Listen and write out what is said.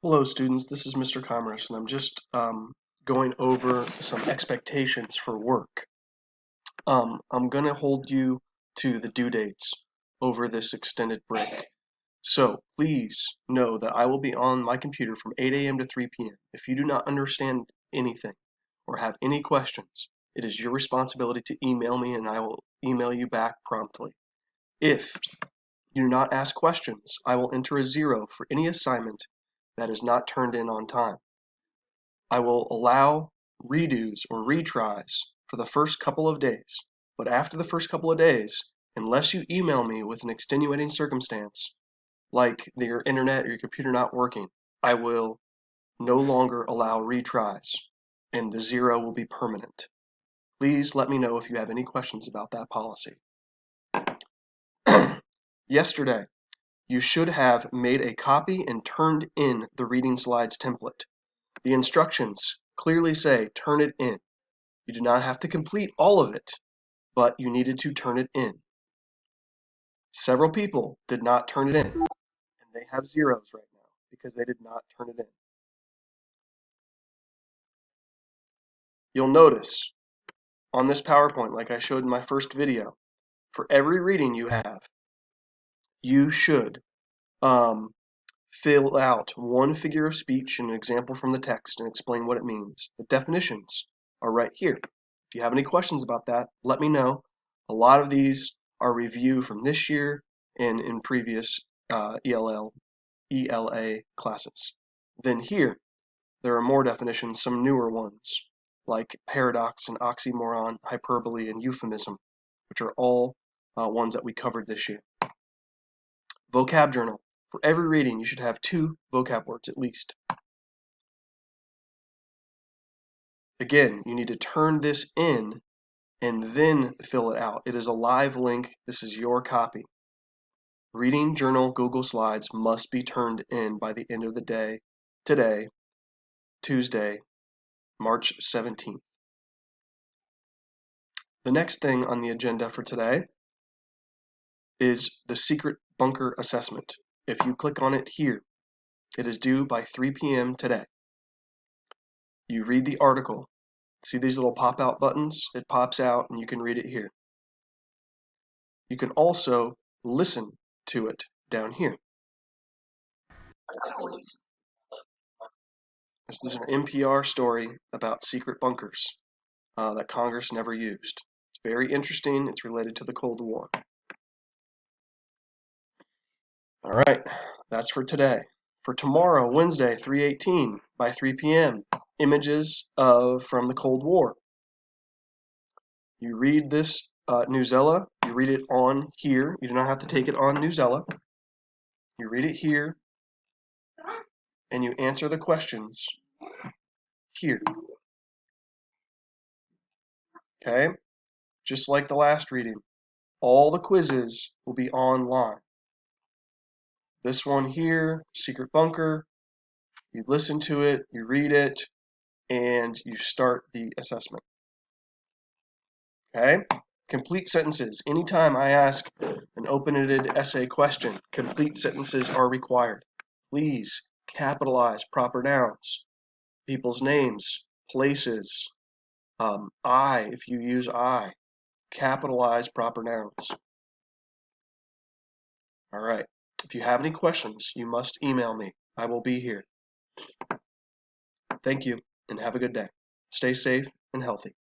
Hello students, this is Mr. Commerce and I'm just going over some expectations for work. I'm going to hold you to the due dates over this extended break. So please know that I will be on my computer from 8 a.m. to 3 p.m. If you do not understand anything or have any questions, it is your responsibility to email me and I will email you back promptly. If you do not ask questions, I will enter a 0 for any assignment that is not turned in on time. I will allow redos or retries for the first couple of days, but after the first couple of days, unless you email me with an extenuating circumstance, like your internet or your computer not working, I will no longer allow retries, and the 0 will be permanent. Please let me know if you have any questions about that policy. Yesterday, you should have made a copy and turned in the reading slides template. The instructions clearly say turn it in. You do not have to complete all of it, but you needed to turn it in. Several people did not turn it in, and they have zeros right now because they did not turn it in. You'll notice on this PowerPoint, like I showed in my first video, for every reading you have, you should fill out one figure of speech and an example from the text and explain what it means. The definitions are right here. If you have any questions about that, let me know. A lot of these are review from this year and in previous ELA classes. Then here, there are more definitions, some newer ones, like paradox and oxymoron, hyperbole, and euphemism, which are all ones that we covered this year. Vocab journal. For every reading, you should have 2 vocab words at least. Again, you need to turn this in and then fill it out. It is a live link. This is your copy. Reading journal Google Slides must be turned in by the end of the day today, Tuesday, March 17th. The next thing on the agenda for today is the secret bunker assessment. If you click on it here, it is due by 3 p.m. today. You read the article. See these little pop-out buttons? It pops out and you can read it here. You can also listen to it down here. This is an NPR story about secret bunkers that Congress never used. It's very interesting. It's related to the Cold War. All right, that's for today. For tomorrow, Wednesday, 3/18, by 3 p.m., images from the Cold War. You read this Newsela. You read it on here. You do not have to take it on Newsela. You read it here, and you answer the questions here. Okay? Just like the last reading. All the quizzes will be online. This one here, Secret Bunker, you listen to it, you read it, and you start the assessment. Okay? Complete sentences. Anytime I ask an open-ended essay question, complete sentences are required. Please capitalize proper nouns, people's names, places, I, if you use I, capitalize proper nouns. All right. If you have any questions, you must email me. I will be here. Thank you, and have a good day. Stay safe and healthy.